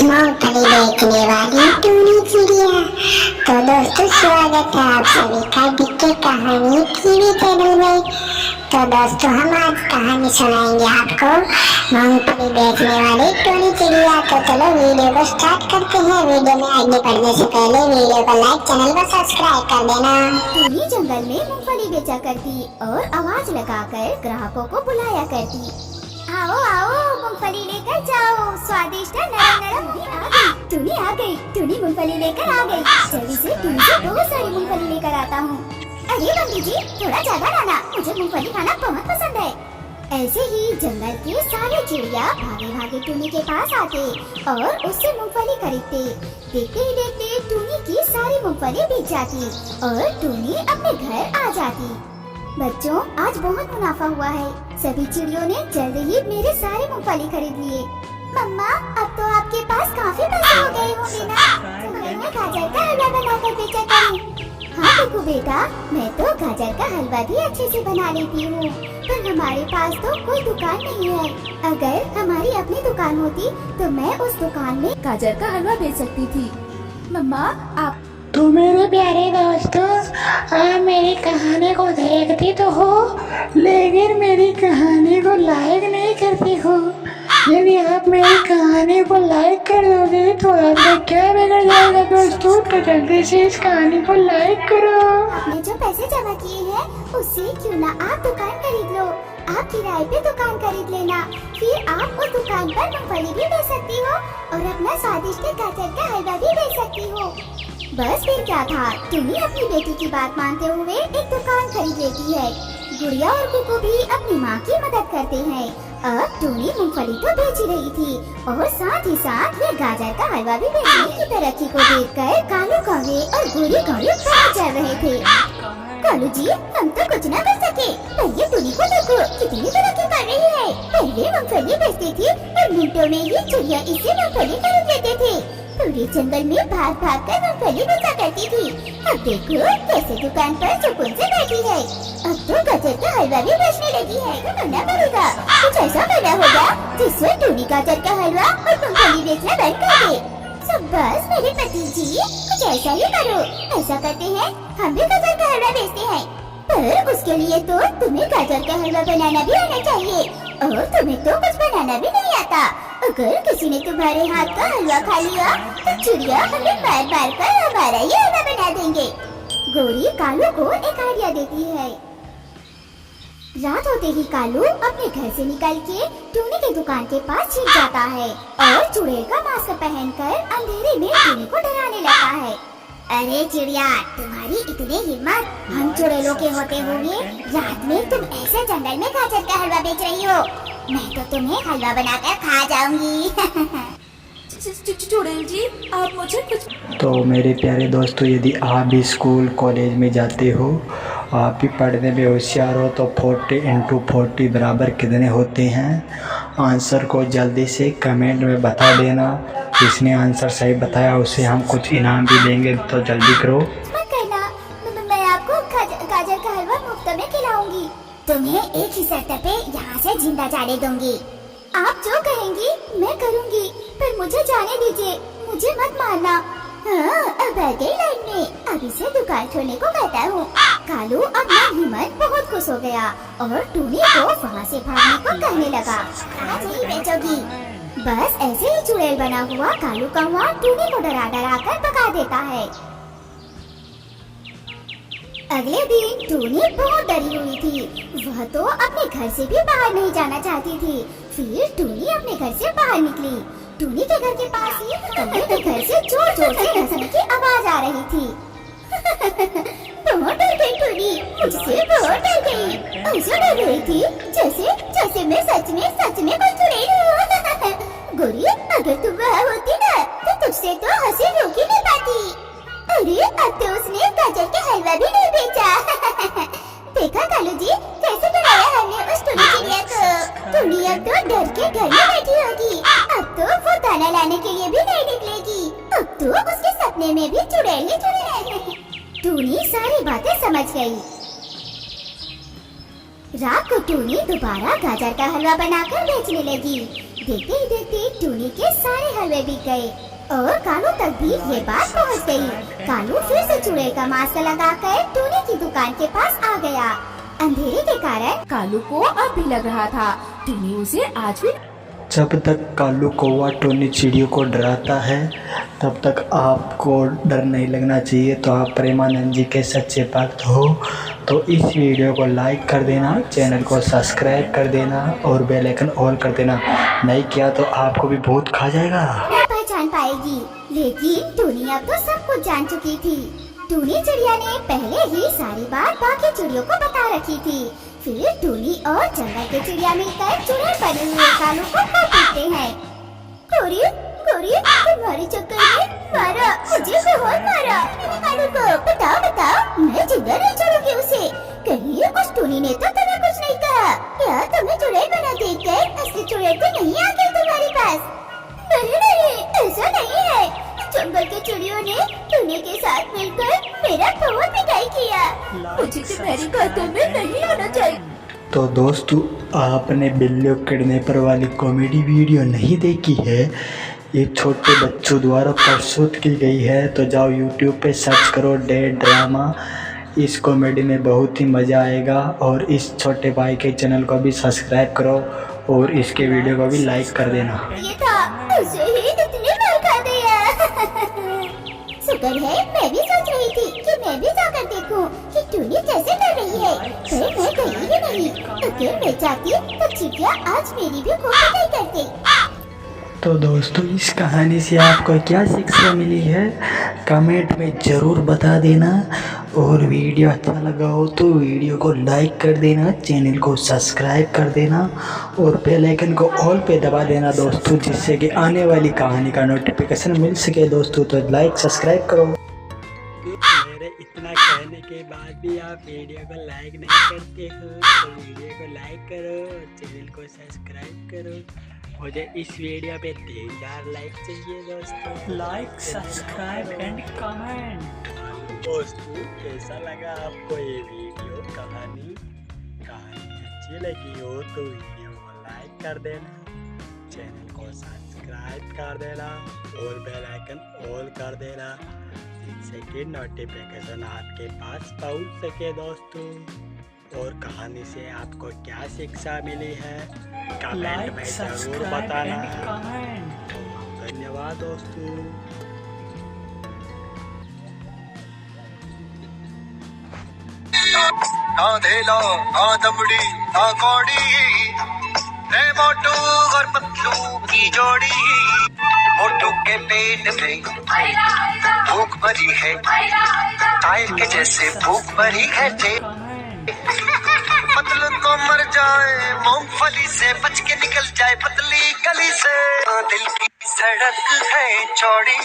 मूंगफली बेचने वाली टूनी चिड़िया। तो दोस्तों स्वागत है आप सभी का डीके कहानी टीवी चैनल में। तो दोस्तों हम आज कहानी सुनाएंगे आपको मूंगफली बेचने वाली टूनी चिड़िया। तो चलो वीडियो को स्टार्ट करते हैं। वीडियो में आगे बढ़ने से पहले वीडियो को लाइक, चैनल को सब्सक्राइब कर देना। टूनी जंगल में मूंगफली बेचा करती और आवाज लगाकर ग्राहकों को बुलाया करती। आओ आओ मूंगफली लेकर जाओ, स्वादिष्ट नरम नरम। टूनी आ गई, टूनी मूंगफली लेकर आ गई। जल्दी से टूनी से बहुत सारी मूंगफली लेकर आता हूँ। अरे बंदी जी थोड़ा ज्यादा लाना, मुझे मूंगफली खाना बहुत पसंद है। ऐसे ही जंगल के सारे चिड़िया भागे भागे टूनी के पास आते और उससे मूंगफली खरीदते। देखते ही देखते टूनी की सारी मूंगफली बिक जाती और टूनी अपने घर आ जाती। बच्चों आज बहुत मुनाफा हुआ है। सभी चिड़ियों ने जल्द ही मेरे सारे मूंगफली खरीद लिए। मम्मा अब तो आपके पास काफी पैसे हो गए होंगे ना, मैं गाजर का हलवा बनाकर बेचा करूं। हाँ देखो बेटा, मैं तो गाजर का हलवा भी अच्छे से बना लेती हूँ, पर हमारे पास तो कोई दुकान नहीं है। अगर हमारी अपनी दुकान होती तो मैं उस दुकान में गाजर का हलवा बेच सकती थी। मम्मा आप तो मेरे प्यारे दोस्तों, आप मेरी कहानी को देखती तो हो, लेकिन मेरी कहानी को लाइक नहीं करती हो। यदि आप मेरी कहानी को लाइक कर दोगे तो आपका क्या बिगड़ जाएगा दोस्तों? तो जल्दी से इस कहानी को लाइक करो। आपने जो पैसे जमा किए हैं उससे क्यों ना आप दुकान खरीद लो। आप किराए पे दुकान खरीद लेना, फिर आप उस दुकान पर मूंगफली भी बेच सकती हो और अपना स्वादिष्ट गाजर का हलवा भी बेच सकती हो। बस फिर क्या था, टूनी अपनी बेटी की बात मानते हुए एक दुकान खरीद लेती है। गुड़िया और कुकू भी अपनी माँ की मदद करते हैं। अब टूनी मूंगफली तो बेच ही रही थी और साथ ही साथ वे गाजर का हलवा भी बेचने की तरक्की को देखकर कालू कौवे और गोरी कौवे बहुत चल रहे थे। कालू जी हम तो कुछ न कर सके, पहले टूनी को देखो कितनी तरक्की कर रही है। पहले मूंगफली बेचती थी और मिनटों में ही चिड़िया इससे मूंगफली खरीद लेते थे। पूरे जंगल में भाग भाग कर मूंगफली बेचा करती थी। अब देखो कैसे दुकान पर सुकून से बैठी है। अब तो गाजर का हलवा भी बेचने लगी है। तो करना पड़ेगा, कुछ ऐसा करना होगा जिससे टूनी गाजर का हलवा और मूंगफली बेचना बंद कर दे। बस मेरे पति जी कुछ ऐसा ही करो। ऐसा करते हैं हम भी गाजर का हलवा बेचते हैं, पर उसके लिए तो तुम्हें गाजर का हलवा बनाना भी आना चाहिए और तुम्हें तो कुछ बनाना भी नहीं आता। अगर किसी ने तुम्हारे हाथ का हलवा खा लिया तो चिड़िया हमें मार मार कर हमारा ही हलवा बना देंगे। गोरी कालू को एक आइडिया देती है। रात होते ही कालू अपने घर से निकल के टूनी की दुकान के पास छिप जाता है और चुड़ैल का मास्क पहनकर अंधेरे में टूनी को डराने लगता है। अरे चिड़िया तुम्हारी इतनी हिम्मत, हम चुड़ैलों के होते हुए रात में तुम ऐसे जंगल में गाजर का हलवा बेच रही हो, मैं तो तुम्हें हलवा बनाकर खा जाऊंगी। चुड़ैल जी आप मुझे कुछ। तो मेरे प्यारे दोस्तों, यदि आप भी स्कूल कॉलेज में जाते हो, आप भी पढ़ने में होशियार हो, तो 40 × 40 बराबर कितने होते हैं? आंसर को जल्दी से कमेंट में बता देना। जिसने आंसर सही बताया उसे हम कुछ इनाम भी देंगे, तो जल्दी करो। मत करना, मैं आपको गाजर का हलवा मुफ्त में खिलाऊंगी। तुम्हें एक ही शर्त पे यहाँ से जिंदा जाने दूंगी। आप जो कहेंगी मैं करूंगी, पर मुझे जाने दीजिए, मुझे मत मारना। हाँ अब आ गई लाइन में, अभी से दुकान छोड़ने को कहता हूँ। कालू अब ना हिम्मत बहुत खुश हो गया और टूनी को वहाँ से भागने को कहने लगा। आज ही बेचोगी। बस ऐसे ही चुड़ैल बना हुआ कालू कौवा टूनी को डरा डरा कर भगा देता है। अगले दिन टूनी बहुत डरी हुई थी। वह तो अपने घर से भी बाहर नहीं जाना चाहती थी। फिर टूनी अपने घर से बाहर निकली। टूनी के घर के पास ही कौवे के घर से जोर जोर से हंसने की आवाज आ रही थी। बहुत डर गई टूनी, मुझसे बहुत डर गई। ऐसा डर रही थी जैसे जैसे मैं सच में कोई चुड़ैल हूँ। गोरी अगर तुम वहाँ होती ना तो तुझसे तो हंसी रोक ही नहीं पाती। अरे अब तो उसने गाजर के हलवा भी नहीं बेचा। देखा कालू जी कैसे डराया हमने उस टूनी चिड़िया को। टूनी अब तो डर के घर में बैठी होगी। अब तो वो दाना लाने के लिए भी नहीं निकलेगी। अब तो उसके सपने में भी चुड़ैल ही चुड़ैल। टूनी सारी बातें समझ गई। रात को टूनी दोबारा गाजर का हलवा बनाकर बेचने लगी। देखते ही देखते टूनी के सारे हलवे बिक गए और कालू तक भी ये बात पहुंच गई। कालू फिर से चूड़े का मास्क लगाकर टूनी की दुकान के पास आ गया। अंधेरे के कारण कालू को अब भी लग रहा था टूनी उसे आज भी। जब तक कालू कौवा टोनी चिड़ियों को डराता है तब तक आपको डर नहीं लगना चाहिए। तो आप प्रेमानंद जी के सच्चे भक्त हो तो इस वीडियो को लाइक कर देना, चैनल को सब्सक्राइब कर देना और बेल आइकन ऑल कर देना। नहीं किया तो आपको भी भूत खा जाएगा। क्या पहचान पाएगी, लेकिन टूनी अब तो सब कुछ जान चुकी थी। टूनी चिड़िया ने पहले ही सारी बात बाकी चिड़ियों को बता रखी थी। फिर टूनी और जंगल के चिड़िया मिलकर चुड़ैल बने हुए कालू को खा पीते हैं। गोरी तुम्हारे चक्कर में मारा, मुझे बहुत मारा। कालू को बताओ मैं जिंदा नहीं छोड़ूंगी उसे। कहीं उस टूनी ने तो तुम्हें कुछ नहीं कहा? क्या तुम्हें चुड़ैल बना देकर असली चुड़ैल तो नहीं आ गई तुम्हारे पास? नहीं, ऐसा नहीं है। जंगल के चिड़ियों ने टूनी के साथ मिलकर मेरा बहुत पिटाई किया। मुझे तुम्हारी बातों में नहीं आना चाहिए। तो दोस्तों, आपने बिल्लियों किडनैपर वाली कॉमेडी वीडियो नहीं देखी है? ये छोटे बच्चों द्वारा प्रस्तुत की गई है। तो जाओ YouTube पे सर्च करो डेड ड्रामा। इस कॉमेडी में बहुत ही मज़ा आएगा। और इस छोटे भाई के चैनल को भी सब्सक्राइब करो और इसके वीडियो को भी लाइक कर देना। ये था, उसे ही इतने मार खा दिया। शुक्र है मैं भी सोच रही थी कि मैं भी जाकर देखूं कि टूनी कैसे कर रही है। फिर मैं गई ही नहीं। अगर मैं जाती तो चिड़िया आज मेरी भी खूब पिटाई करती। तो दोस्तों, इस कहानी से आपको क्या शिक्षा मिली है कमेंट में ज़रूर बता देना। और वीडियो अच्छा लगा हो तो वीडियो को लाइक कर देना, चैनल को सब्सक्राइब कर देना और बेल आइकन को ऑल पे दबा देना दोस्तों, जिससे कि आने वाली कहानी का नोटिफिकेशन मिल सके दोस्तों। तो लाइक सब्सक्राइब करो। मेरे इतना कहने के बाद भी आप वीडियो को लाइक नहीं करते हो तो वीडियो को लाइक करो और चैनल को सब्सक्राइब करो। मुझे इस वीडियो पे 3000 लाइक चाहिए दोस्तों। Like, subscribe and comment. दोस्तों, कैसा लगा आपको ये वीडियो? कहानी अच्छी लगी हो तो वीडियो को लाइक कर देना, चैनल को सब्सक्राइब कर देना और बेल आइकन ऑल कर देना, जिससे कि नोटिफिकेशन आपके पास पहुंच सके दोस्तों। और कहानी से आपको क्या शिक्षा मिली है कमेंट में जरूर बताना। धन्यवाद दोस्तों। ना धेला ना दमड़ी ना कौड़ी, रे मोटू और पतलू की जोड़ी। मोटू के पेट में भूख भरी है, टाइल के जैसे भूख भरी है। पतलू तो मर जाए मूंगफली से, बच के निकल जाए पतली गली से। दिल की सड़क है चौड़ी।